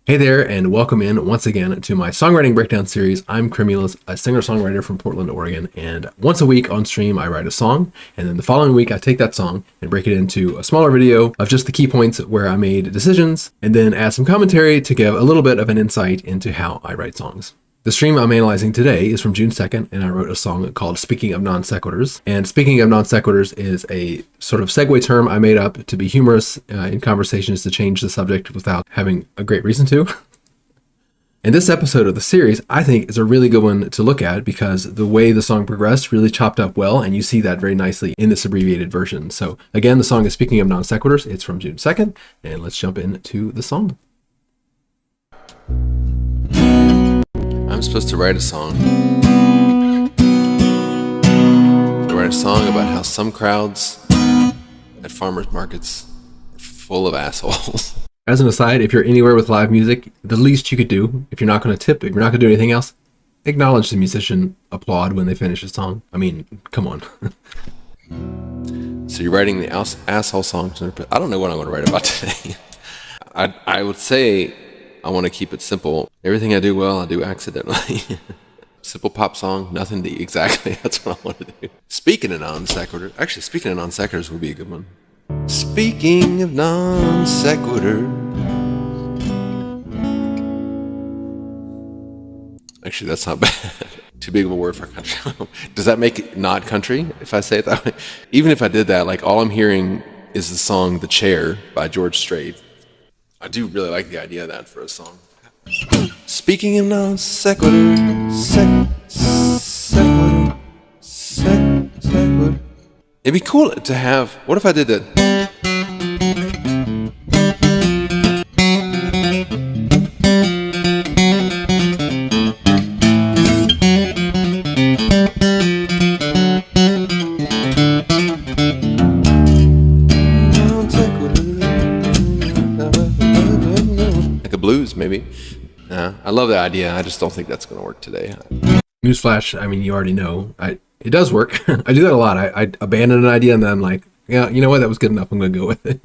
Hey there, and welcome in once again to my songwriting breakdown series. I'm Crimulus, a singer-songwriter from Portland, Oregon, and once a week on stream I write a song, and then the following week I take that song and break it into a smaller video of just the key points where I made decisions, and then add some commentary to give a little bit of an insight into how I write songs. The stream I'm analyzing today is from June 2nd, and I wrote a song called Speaking of Non-Sequiturs. And speaking of non-sequiturs is a sort of segue term I made up to be humorous in conversations to change the subject without having a great reason to. And this episode of the series, I think, is a really good one to look at because the way the song progressed really chopped up well, and you see that very nicely in this abbreviated version. So again, the song is Speaking of Non-Sequiturs. It's from June 2nd, and let's jump into the song. I'm supposed to write a song. I write a song about how some crowds at farmers markets are full of assholes. As an aside, if you're anywhere with live music, the least you could do, if you're not going to tip, if you're not going to do anything else, acknowledge the musician, applaud when they finish a song. I mean, come on. So you're writing the asshole songs. I don't know what I'm going to write about today. I would say I want to keep it simple. Everything I do well, I do accidentally. Simple pop song, nothing deep. Exactly, that's what I want to do. Speaking of non-sequiturs would be a good one. Speaking of non-sequiturs. Actually, that's not bad. Too big of a word for country. Does that make it not country if I say it that way? Even if I did that, like all I'm hearing is the song The Chair by George Strait. I do really like the idea of that for a song. Speaking of non-sequiturs, sequitur. It'd be cool to have, what if I did that? Like a blues, maybe. I love that idea. I just don't think that's going to work today. Newsflash, I mean, you already know. It does work. I do that a lot. I abandon an idea and then I'm like, yeah, you know what? That was good enough. I'm going to go with it.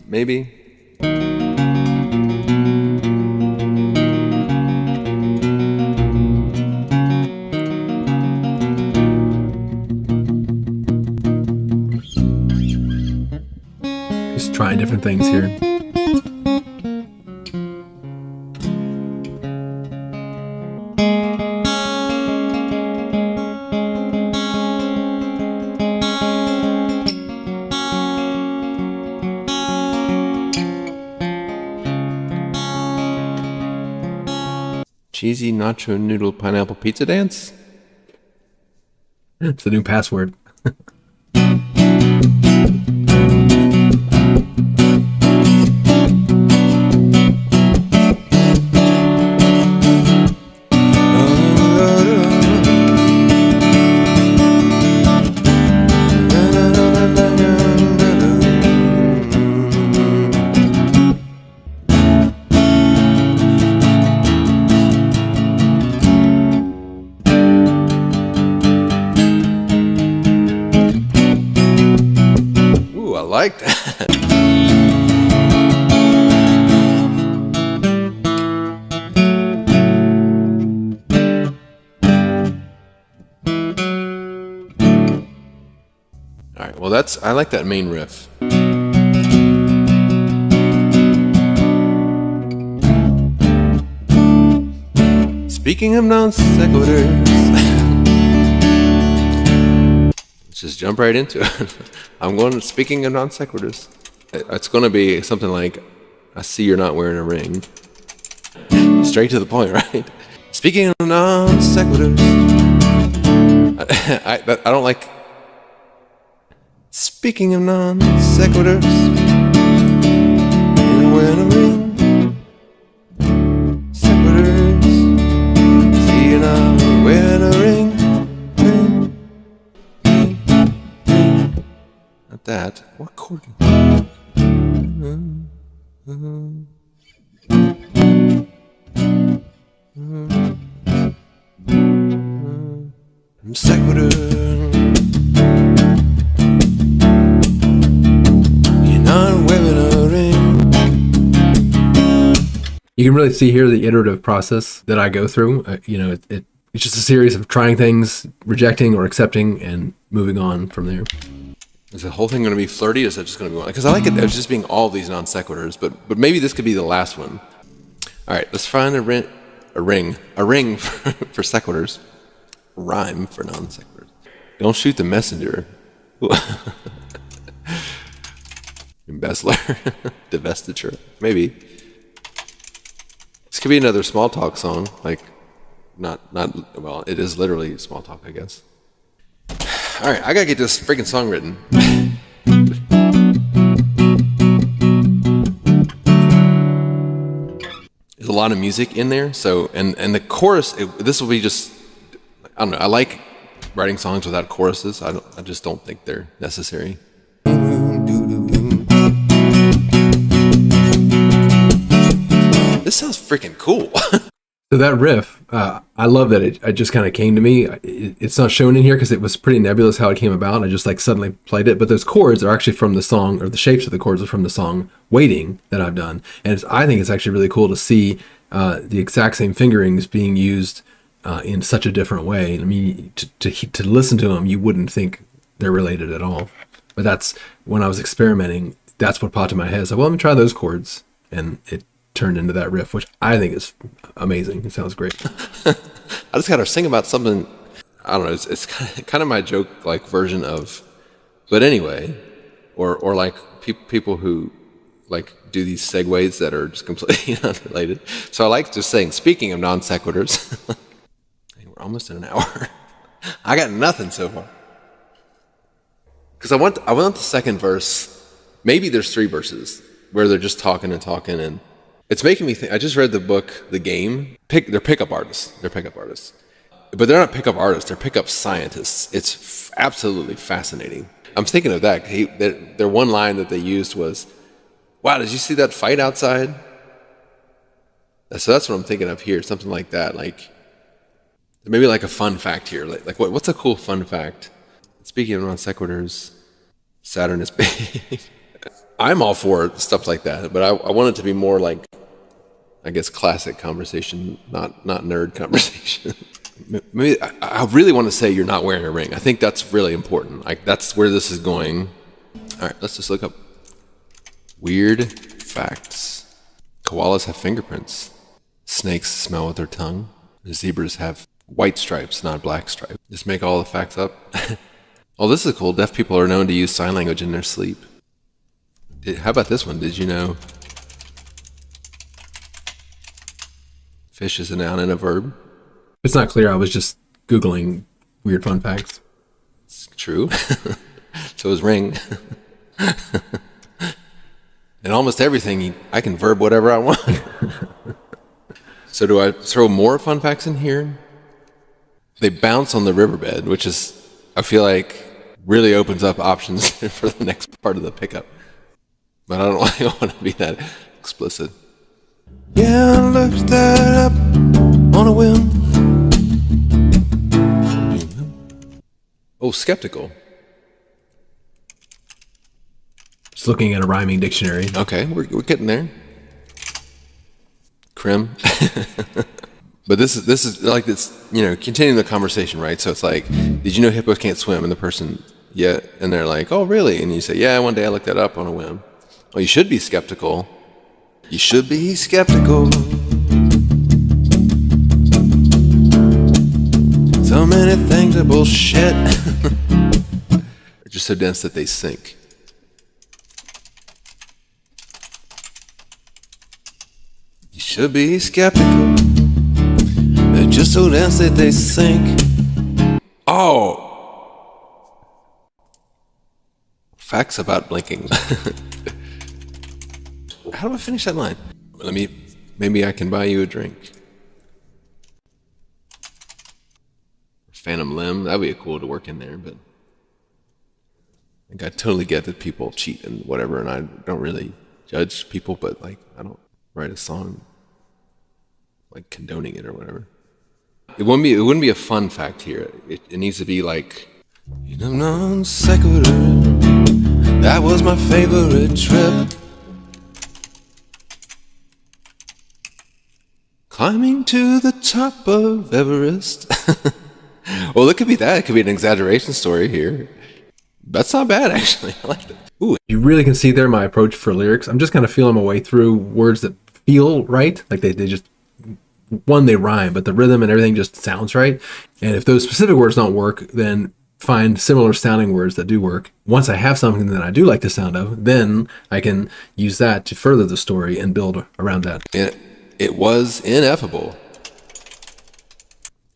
Maybe. Just trying different things here. Cheesy nacho noodle pineapple pizza dance? It's the new password. I like that. All right, well I like that main riff. Speaking of non-sequiturs. Just jump right into it. I'm going to, speaking of non-sequiturs. It's going to be something like, I see you're not wearing a ring. Straight to the point, right? Speaking of non-sequiturs. I don't like. Speaking of non-sequiturs. You're wearing a ring. Sequiturs. See you're not wearing a ring. That. What chord? sequitur. You're not wearing a ring. You can really see here the iterative process that I go through. It's just a series of trying things, rejecting or accepting, and moving on from there. Is the whole thing going to be flirty, or is that just going to be one? Because I like it as just being all these non sequiturs, but maybe this could be the last one. All right, let's find a ring for sequiturs, rhyme for non sequiturs. Don't shoot the messenger. Embezzler, divestiture, maybe. This could be another small talk song, like well, it is literally small talk, I guess. All right, I gotta get this freaking song written. There's a lot of music in there, so and the chorus. This will be just, I don't know. I like writing songs without choruses. I just don't think they're necessary. This sounds freaking cool. So that riff, I love that it just kind of came to me. It's not shown in here because it was pretty nebulous how it came about. I just like suddenly played it. But those chords are actually from the song, or the shapes of the chords are from the song Waiting that I've done. And I think it's actually really cool to see the exact same fingerings being used in such a different way. I mean, to listen to them, you wouldn't think they're related at all. But that's, when I was experimenting, that's what popped in my head. So, well, let me try those chords. And it turned into that riff, which I think is amazing. It sounds great. I just got to sing about something. I don't know. It's kind of my joke like version of, but anyway, or like people who like do these segues that are just completely unrelated. So I like just saying, speaking of non sequiturs. Hey, we're almost in an hour. I got nothing so far. Because I want the second verse. Maybe there's 3 verses where they're just talking, and it's making me think. I just read the book, The Game. They're pickup artists. But they're not pickup artists. They're pickup scientists. It's absolutely fascinating. I'm thinking of that. Their one line that they used was, "Wow, did you see that fight outside?" So that's what I'm thinking of here. Something like that. Like maybe like a fun fact here. Like what's a cool fun fact? Speaking of non sequiturs, Saturn is big. I'm all for stuff like that, but I want it to be more like, I guess, classic conversation, not nerd conversation. Maybe I really want to say you're not wearing a ring. I think that's really important. Like that's where this is going. All right, let's just look up weird facts. Koalas have fingerprints. Snakes smell with their tongue. Zebras have white stripes, not black stripes. Just make all the facts up. Oh, this is cool. Deaf people are known to use sign language in their sleep. How about this one? Did you know fish is a noun and a verb? It's not clear. I was just Googling weird fun facts. It's true. So is ring. And almost everything, I can verb whatever I want. So do I throw more fun facts in here? They bounce on the riverbed, which is, I feel like, really opens up options for the next part of the pickup. But I don't want to be that explicit. Yeah, I looked that up on a whim. Oh, skeptical. Just looking at a rhyming dictionary. Okay, we're getting there. Crim. But this is like this, continuing the conversation, right? So it's like, did you know hippos can't swim? And the person, yeah, and they're like, oh, really? And you say, yeah, one day I looked that up on a whim. Well, you should be skeptical. You should be skeptical. So many things are bullshit. They're just so dense that they sink. You should be skeptical. They're just so dense that they sink. Oh! Facts about blinking. How do I finish that line? Maybe I can buy you a drink. Phantom limb, that'd be cool to work in there, but I totally get that people cheat and whatever, and I don't really judge people, but I don't write a song condoning it or whatever. It wouldn't be a fun fact here. It needs to be like, non-sequitur. That was my favorite trip. Climbing to the top of Everest. Well, it could be that. It could be an exaggeration story here. That's not bad, actually. I like it. Ooh. You really can see there my approach for lyrics. I'm just kind of feeling my way through words that feel right. Like they just, one, they rhyme, but the rhythm and everything just sounds right. And if those specific words don't work, then find similar sounding words that do work. Once I have something that I do like the sound of, then I can use that to further the story and build around that. It was ineffable.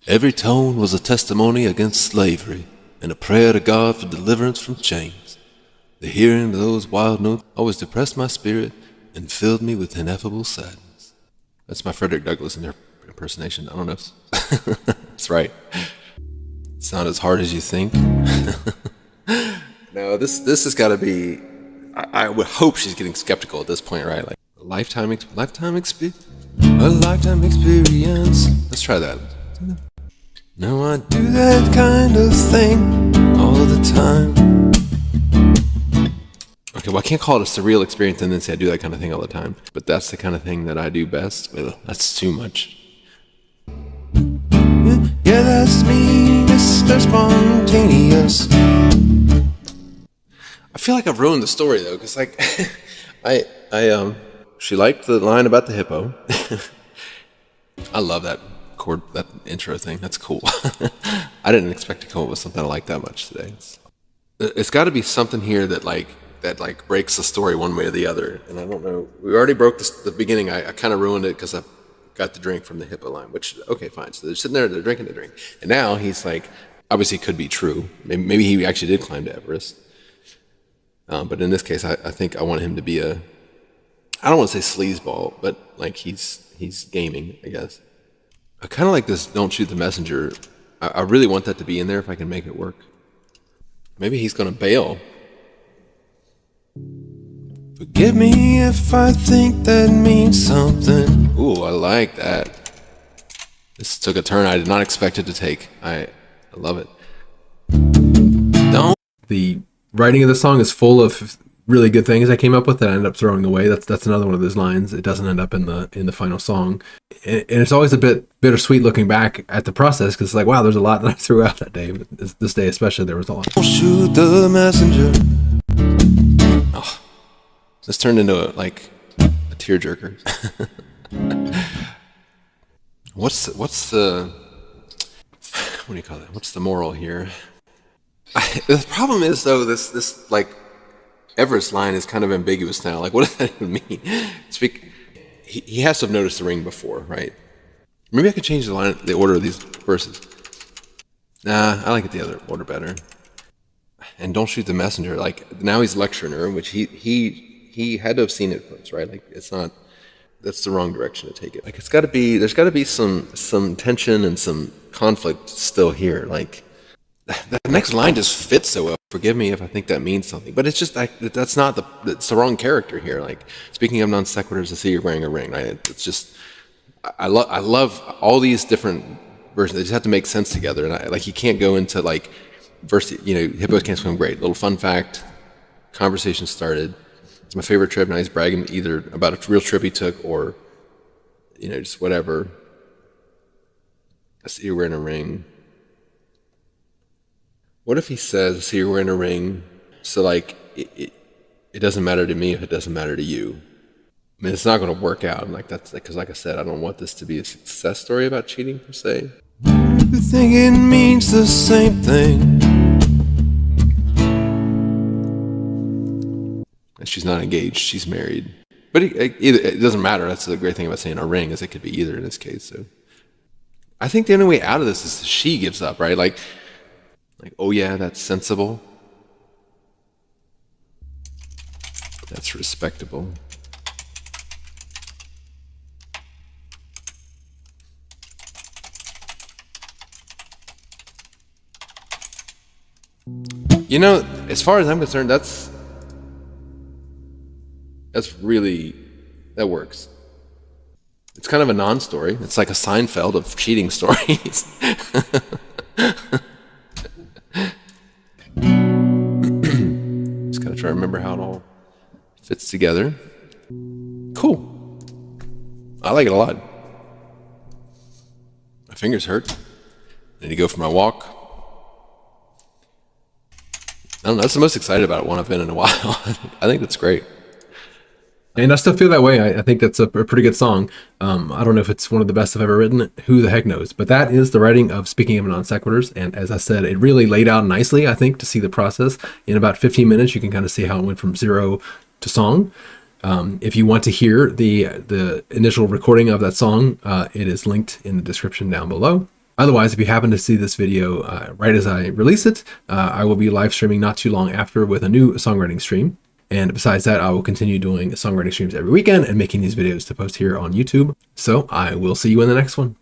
Every tone was a testimony against slavery and a prayer to God for deliverance from chains. The hearing of those wild notes always depressed my spirit and filled me with ineffable sadness. That's my Frederick Douglass impersonation. I don't know if that's right. It's not as hard as you think. No, this has got to be. I would hope she's getting skeptical at this point, right? Like a lifetime experience. Let's try that. Now I do that kind of thing all the time. Okay, well I can't call it a surreal experience and then say I do that kind of thing all the time. But that's the kind of thing that I do best. Ugh, that's too much. Yeah, that's me, Mr. Spontaneous. I feel like I've ruined the story though, because like, she liked the line about the hippo. I love that chord, that intro thing. That's cool. I didn't expect to come up with something I like that much today. It's got to be something here that breaks the story one way or the other. And I don't know. We already broke the beginning. I kind of ruined it because I got the drink from the hippo line, which, okay, fine. So they're sitting there, they're drinking the drink. And now he's like, obviously it could be true. Maybe he actually did climb to Everest. But in this case, I think I want him to be I don't want to say sleazeball, but like he's gaming, I guess. I kind of like this "Don't Shoot the Messenger." I really want that to be in there if I can make it work. Maybe he's gonna bail. Forgive me if I think that means something. Ooh, I like that. This took a turn I did not expect it to take. I love it. The writing of the song is full of really good things I came up with that I ended up throwing away. That's another one of those lines. It doesn't end up in the final song, and it's always a bit bittersweet looking back at the process because it's like, wow, there's a lot that I threw out that day. But this day especially, there was a lot. Don't shoot the messenger. Oh, this turned into a tearjerker. What's the what do you call that? What's the moral here? The problem is though this Everest line is kind of ambiguous now. Like, what does that even mean? He has to have noticed the ring before, right? Maybe I could change the order of these verses. Nah, I like it the other order better. And don't shoot the messenger. Like, now he's lecturing her, which he had to have seen it first, right? Like, it's not. That's the wrong direction to take it. Like, there's got to be some tension and some conflict still here. Like, the next line just fits so well. Forgive me if I think that means something, but it's just that's not it's the wrong character here. Like, speaking of non-sequiturs, I see you're wearing a ring, right? It's just I love all these different versions. They just have to make sense together, and you can't go into verse. Hippos can't swim. Great little fun fact. Conversation started. It's my favorite trip. Now he's bragging either about a real trip he took or just whatever. I see you're wearing a ring. What if he says, "See, you're wearing a ring, so it doesn't matter to me if it doesn't matter to you." I mean, it's not going to work out. That's because, like I said, I don't want this to be a success story about cheating per se. You think it means the same thing. And she's not engaged; she's married. But it doesn't matter. That's the great thing about saying a ring is it could be either in this case. So, I think the only way out of this is she gives up, right? Like, oh yeah, that's sensible. That's respectable. As far as I'm concerned, that works. It's kind of a non-story. It's like a Seinfeld of cheating stories. Just gotta try to remember how it all fits together. Cool. I like it a lot. My fingers hurt. I need to go for my walk. I don't know. That's the most excited about one I've been in a while. I think that's great. And I still feel that way. I think that's a pretty good song. I don't know if it's one of the best I've ever written. Who the heck knows? But that is the writing of Speaking of Non-Sequiturs. And as I said, it really laid out nicely, I think, to see the process. In about 15 minutes, you can kind of see how it went from zero to song. If you want to hear the initial recording of that song, it is linked in the description down below. Otherwise, if you happen to see this video right as I release it, I will be live streaming not too long after with a new songwriting stream. And besides that, I will continue doing songwriting streams every weekend and making these videos to post here on YouTube. So I will see you in the next one.